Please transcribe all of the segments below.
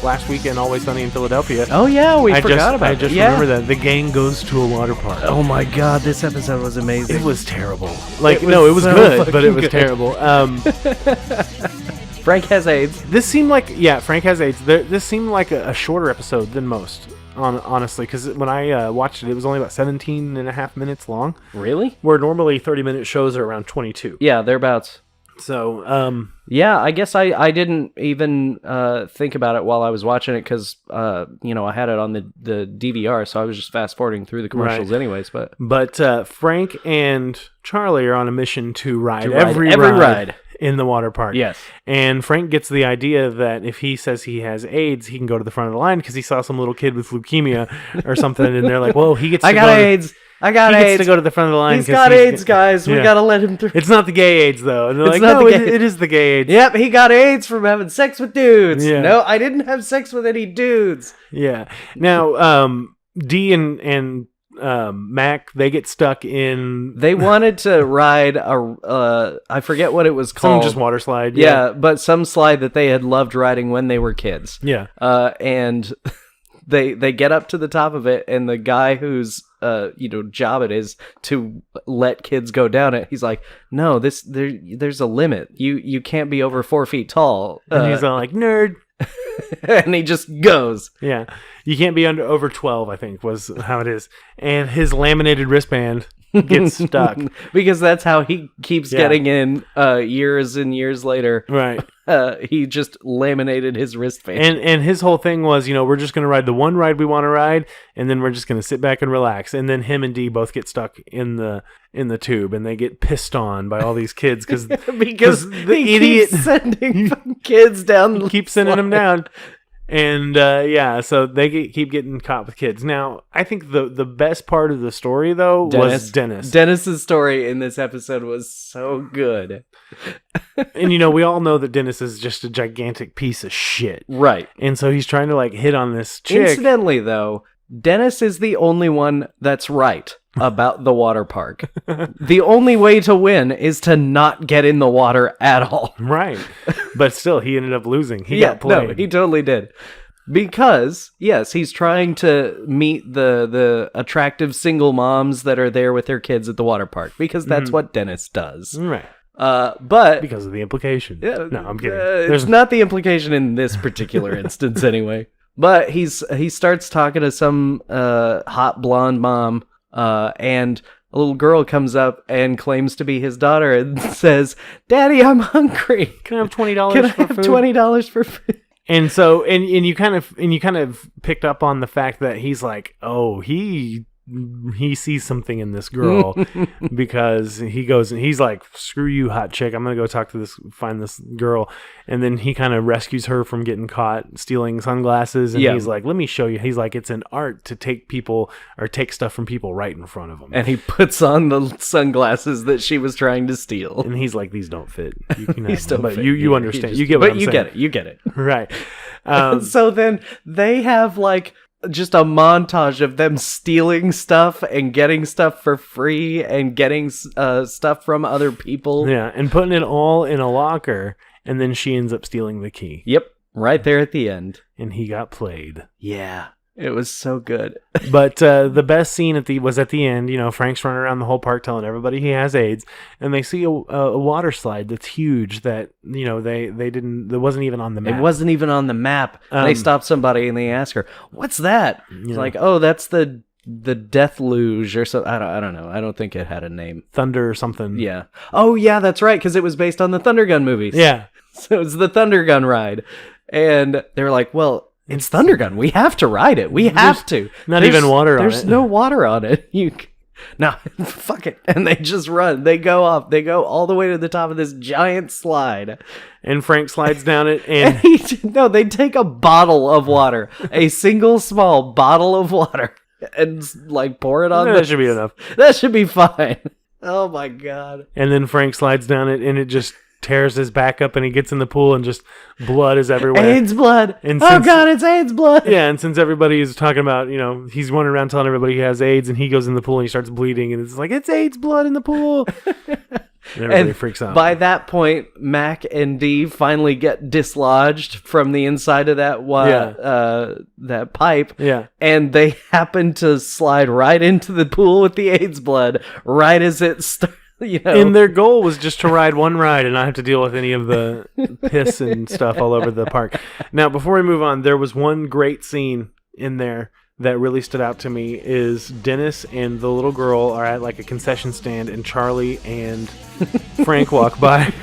last weekend, Always Sunny in Philadelphia. Oh yeah, we forgot about it. I just remember that. The gang goes to a water park. Oh my god, this episode was amazing. It was terrible. Like, It was no, it was so good, but it was fucking terrible. Frank has AIDS. This seemed like, Frank has AIDS. This seemed like a shorter episode than most, honestly, because when I watched it, it was only about 17 and a half minutes long. Really? Where normally 30-minute shows are around 22. Yeah, thereabouts. So, yeah, I guess I didn't even think about it while I was watching it because, I had it on the DVR, so I was just fast forwarding through the commercials anyways. But Frank and Charlie are on a mission to ride every ride in the water park. Yes. And Frank gets the idea that if he says he has AIDS, he can go to the front of the line because he saw some little kid with leukemia or something, and they're like, "Whoa, he gets." I got AIDS. He gets to go to the front of the line. He's got AIDS, guys. We gotta let him through. It's not the gay AIDS, though. And they're It's like, not no, the gay- it is the gay AIDS. Yep, he got AIDS from having sex with dudes. Yeah. No, I didn't have sex with any dudes. Yeah. Now, Dee and Mac, they get stuck in... They wanted to ride I forget what it was called. Some just water slide. Yeah, but some slide that they had loved riding when they were kids. Yeah. And they get up to the top of it, and the guy whose job it is to let kids go down it, he's like, no, there's a limit. You can't be over 4 feet tall. And he's all like, nerd. And he just goes. Yeah. You can't be over 12, I think, was how it is. And his laminated wristband gets stuck. Because that's how he keeps getting in years and years later. Right. He just laminated his wristband. And his whole thing was, we're just going to ride the one ride we want to ride, and then we're just going to sit back and relax. And then him and Dee both get stuck in the tube, and they get pissed on by all these kids because the idiot keeps sending kids down. Keeps sending them down. And so they keep getting caught with kids. Now, I think the best part of the story, though, was Dennis. Dennis's story in this episode was so good. And, we all know that Dennis is just a gigantic piece of shit. Right. And so he's trying to, hit on this chick. Incidentally, though, Dennis is the only one that's right about the water park. The only way to win is to not get in the water at all. Right. But still, he ended up losing. He got played. No, he totally did. Because, yes, he's trying to meet the attractive single moms that are there with their kids at the water park. Because that's what Dennis does. Right. But because of the implication. Yeah, no, I'm kidding. It's not the implication in this particular instance anyway. But he starts talking to some hot blonde mom, and a little girl comes up and claims to be his daughter and says, "Daddy, I'm hungry. Can I have $20 Can I for have food?" $20 for food?" And so, and you kind of picked up on the fact that he's like, oh, he sees something in this girl because he goes and he's like, screw you, hot chick, I'm gonna go find this girl. And then he kind of rescues her from getting caught stealing sunglasses, and he's like, let me show you. He's like, it's an art to take people or take stuff from people right in front of them. And he puts on the sunglasses that she was trying to steal, and he's like, these don't fit. You can have them, but fit. you understand. You get what I'm saying. You get it Right. So then they have just a montage of them stealing stuff and getting stuff for free and getting stuff from other people. Yeah, and putting it all in a locker, and then she ends up stealing the key. Yep, right there at the end. And he got played. Yeah, it was so good. But the best scene was at the end. Frank's running around the whole park telling everybody he has AIDS, and they see a water slide that's huge that they didn't. That wasn't even on the map. It wasn't even on the map. They stop somebody and they ask her, "What's that?" It's like, "Oh, that's the Death Luge or so." I don't know. I don't think it had a name. Thunder or something. Yeah. Oh yeah, that's right, because it was based on the Thunder Gun movies. Yeah. So it's the Thunder Gun ride, and they're like, "Well, it's Thunder Gun. We have to ride it. We have to. There's even water on it. There's no water on it. No, fuck it." And they just run. They go off. They go all the way to the top of this giant slide. And Frank slides down it, and they take a bottle of water, a single small bottle of water, and pour it on. That should be enough. That should be fine. Oh my god. And then Frank slides down it, and it just tears his back up, and he gets in the pool, and just blood is everywhere. AIDS blood. And God, it's AIDS blood. Yeah, and since everybody is talking about, he's running around telling everybody he has AIDS, and he goes in the pool and he starts bleeding, and it's like, it's AIDS blood in the pool. Everybody freaks out. By that point, Mac and Dee finally get dislodged from the inside of that that pipe. Yeah. And they happen to slide right into the pool with the AIDS blood right as it starts. And their goal was just to ride one ride and not have to deal with any of the piss and stuff all over the park. Now, before we move on, there was one great scene in there that really stood out to me. Is Dennis and the little girl are at like a concession stand, and Charlie and Frank walk by.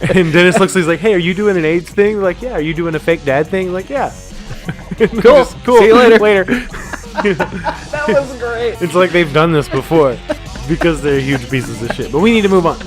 And Dennis looks, he's like, hey, are you doing an AIDS thing? They're like, yeah. Are you doing a fake dad thing? Like, yeah. Cool. See you later. That was great. It's like they've done this before because they're huge pieces of shit. But we need to move on.